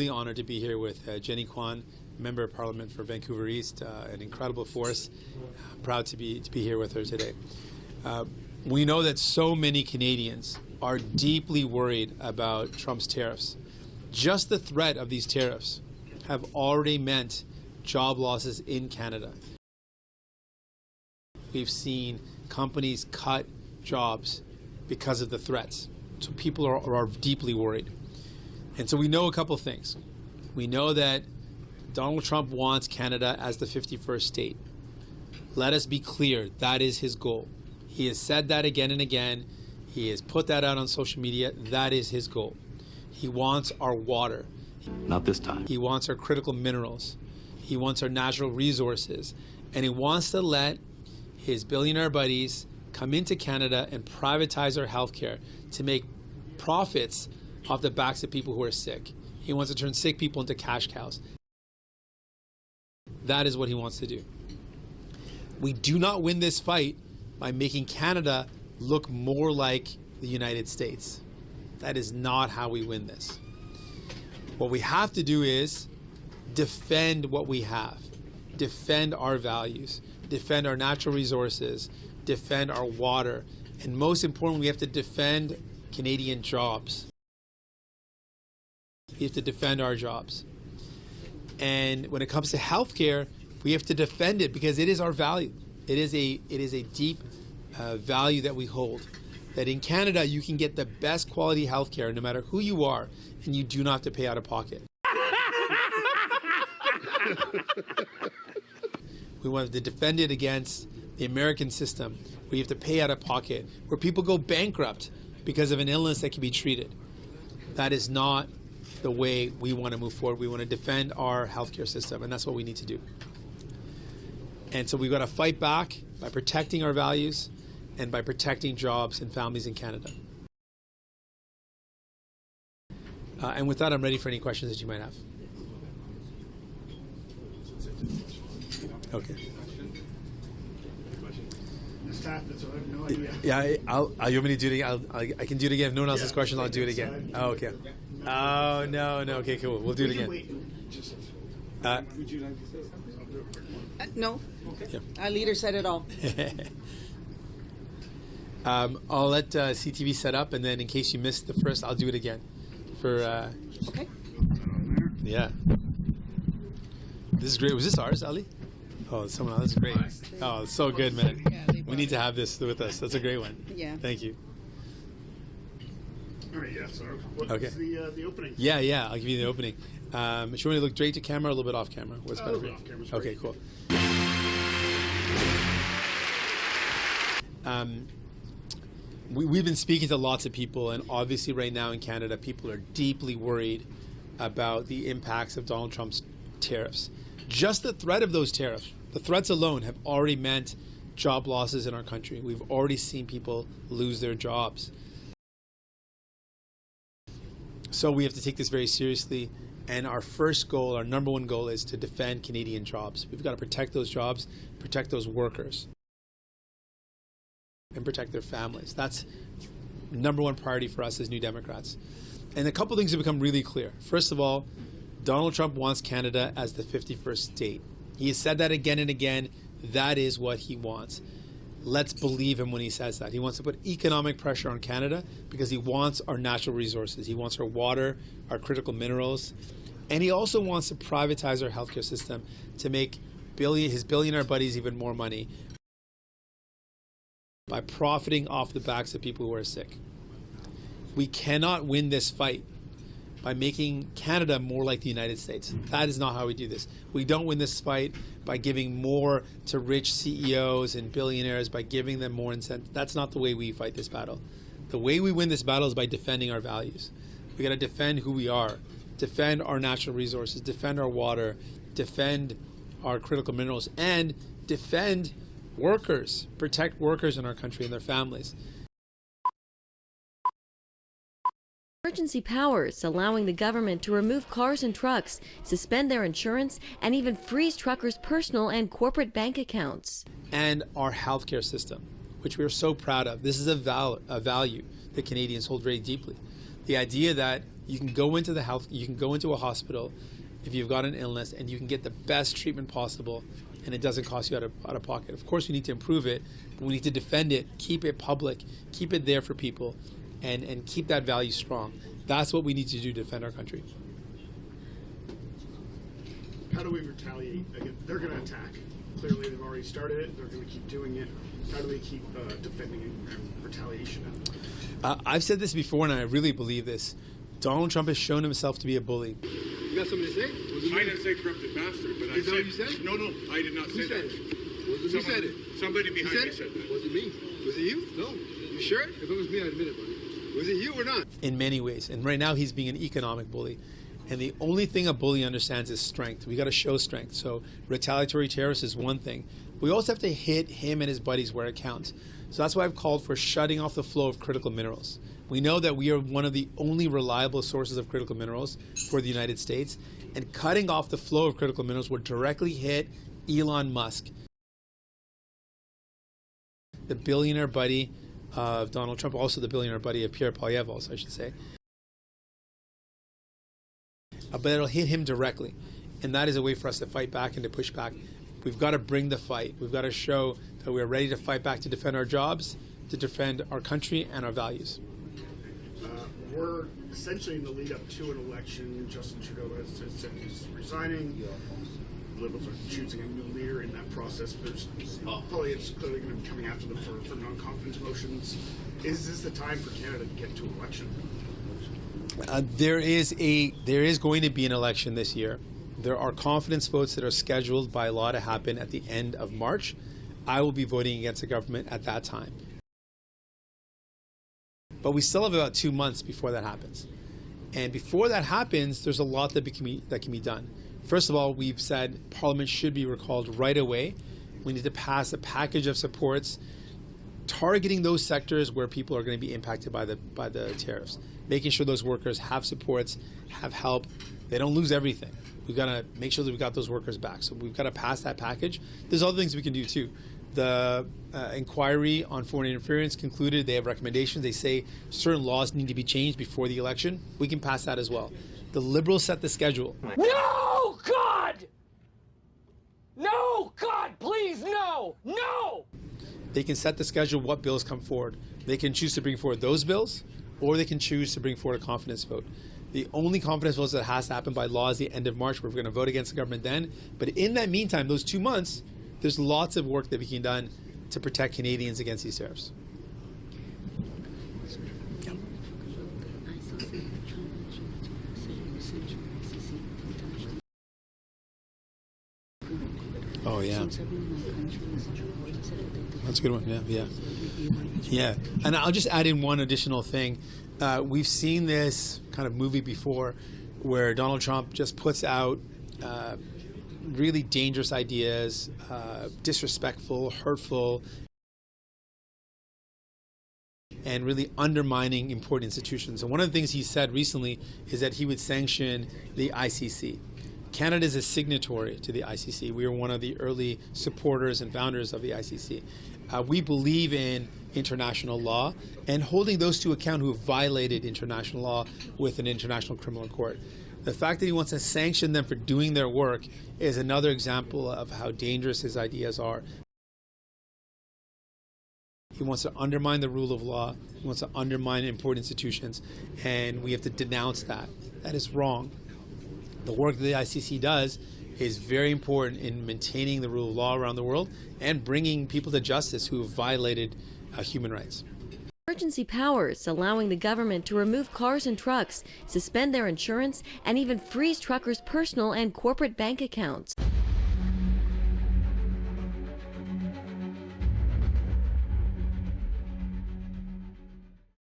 Really honored to be here with Jenny Kwan, Member of Parliament for Vancouver East, an incredible force. Proud to be here with her today. We know that so many Canadians are deeply worried about Trump's tariffs. Just the threat of these tariffs have already meant job losses in Canada. We've seen companies cut jobs because of the threats. So people are deeply worried. And so we know a couple things. We know that Donald Trump wants Canada as the 51st state. Let us be clear, that is his goal. He has said that again and again. He has put that out on social media. That is his goal. He wants our water. Not this time. He wants our critical minerals. He wants our natural resources. And he wants to let his billionaire buddies come into Canada and privatize our healthcare to make profits off the backs of people who are sick. He wants to turn sick people into cash cows. That is what he wants to do. We do not win this fight by making Canada look more like the United States. That is not how we win this. What we have to do is defend what we have, defend our values, defend our natural resources, defend our water, and most importantly, we have to defend Canadian jobs. We have to defend our jobs. And when it comes to healthcare, we have to defend it because it is our value. It is a deep value that we hold. That in Canada, you can get the best quality healthcare no matter who you are, and you do not have to pay out of pocket. We want to defend it against the American system, where you have to pay out of pocket, where people go bankrupt because of an illness that can be treated. That is not the way we want to move forward. We want to defend our healthcare system, and that's what we need to do. And so we've got to fight back by protecting our values and by protecting jobs and families in Canada. And with that, I'm ready for any questions that you might have. Okay. The staff, that's all, I have no idea. Yeah, you want me to do it again? I can do it again. If no one else has questions, I'll do it again. Oh, okay. Oh, no. Okay, cool. We'll do it again. Would you like to say something? No. Okay. Yeah. Our leader said it all. I'll let CTV set up, and then in case you missed the first, I'll do it again. Okay. Yeah. This is great. Was this ours, Ali? Oh, someone else. That's great. Oh, it's so good, man. We need to have this with us. That's a great one. Yeah. Thank you. All right, yeah, so what Okay. is the opening? Yeah, I'll give you the opening. Should you want to look straight to camera or a little bit off camera? What's A better little for bit you? off camera's Okay, great. cool. We've been speaking to lots of people, and obviously right now in Canada, people are deeply worried about the impacts of Donald Trump's tariffs. Just the threat of those tariffs, the threats alone have already meant job losses in our country. We've already seen people lose their jobs. So we have to take this very seriously, and our first goal, our number one goal, is to defend Canadian jobs. We've got to protect those jobs, protect those workers, and protect their families. That's number one priority for us as New Democrats. And a couple things have become really clear. First of all, Donald Trump wants Canada as the 51st state. He has said that again and again. That is what he wants. Let's believe him when he says that. He wants to put economic pressure on Canada because he wants our natural resources. He wants our water, our critical minerals. And he also wants to privatize our healthcare system to make his billionaire buddies even more money by profiting off the backs of people who are sick. We cannot win this fight by making Canada more like the United States. That is not how we do this. We don't win this fight by giving more to rich CEOs and billionaires, by giving them more incentives. That's not the way we fight this battle. The way we win this battle is by defending our values. We got to defend who we are, defend our natural resources, defend our water, defend our critical minerals, and defend workers, protect workers in our country and their families. Emergency powers, allowing the government to remove cars and trucks, suspend their insurance, and even freeze truckers' personal and corporate bank accounts. And our healthcare system, which we are so proud of. This is a value that Canadians hold very deeply. The idea that You can go into a hospital if you've got an illness, and you can get the best treatment possible, and it doesn't cost you out of pocket. Of course, we need to improve it, but we need to defend it, keep it public, keep it there for people, and keep that value strong. That's what we need to do to defend our country. How do we retaliate? Again, they're going to attack. Clearly, they've already started it. They're going to keep doing it. How do we keep defending and retaliation? I've said this before, and I really believe this. Donald Trump has shown himself to be a bully. You got something to say? I didn't say corrupted bastard, but Is that what you said? No, I did not Who say said that. it? Who said it? Somebody behind me said that. Was it me? Was it you? No. You sure? If it was me, I'd admit it, buddy. Was it you or not? In many ways. And right now he's being an economic bully. And the only thing a bully understands is strength. We got to show strength. So retaliatory tariffs is one thing. We also have to hit him and his buddies where it counts. So that's why I've called for shutting off the flow of critical minerals. We know that we are one of the only reliable sources of critical minerals for the United States. And cutting off the flow of critical minerals would directly hit Elon Musk, the billionaire buddy of Donald Trump, also the billionaire buddy of Pierre Poilievre, also, I should say. But it'll hit him directly. And that is a way for us to fight back and to push back. We've got to bring the fight. We've got to show that we're ready to fight back to defend our jobs, to defend our country and our values. We're essentially in the lead up to an election. Justin Trudeau has said he's resigning. Liberals are choosing a new leader in that process. There's probably it's clearly going to be coming after them for non-confidence motions. Is this the time for Canada to get to election? There is going to be an election this year. There are confidence votes that are scheduled by law to happen at the end of March. I will be voting against the government at that time. But we still have about 2 months before that happens. And before that happens, there's a lot that can be done. First of all, we've said Parliament should be recalled right away. We need to pass a package of supports targeting those sectors where people are going to be impacted by the tariffs, making sure those workers have supports, have help, they don't lose everything. We've got to make sure that we've got those workers back. So we've got to pass that package. There's other things we can do too. The inquiry on foreign interference concluded. They have recommendations. They say certain laws need to be changed before the election. We can pass that as well. The Liberals set the schedule. No, God! No, God, please, no! No! They can set the schedule what bills come forward. They can choose to bring forward those bills, or they can choose to bring forward a confidence vote. The only confidence vote that has to happen by law is the end of March, where we're going to vote against the government then. But in that meantime, those 2 months, there's lots of work that we can done to protect Canadians against these tariffs. Oh yeah, that's a good one. Yeah. And I'll just add in one additional thing. We've seen this kind of movie before, where Donald Trump just puts out really dangerous ideas, disrespectful, hurtful, and really undermining important institutions. And one of the things he said recently is that he would sanction the ICC. Canada is a signatory to the ICC. We are one of the early supporters and founders of the ICC. We believe in international law and holding those to account who have violated international law with an international criminal court. The fact that he wants to sanction them for doing their work is another example of how dangerous his ideas are. He wants to undermine the rule of law. He wants to undermine important institutions, and we have to denounce that. That is wrong. The work that the ICC does is very important in maintaining the rule of law around the world and bringing people to justice who have violated human rights. Emergency powers allowing the government to remove cars and trucks, suspend their insurance, and even freeze truckers' personal and corporate bank accounts.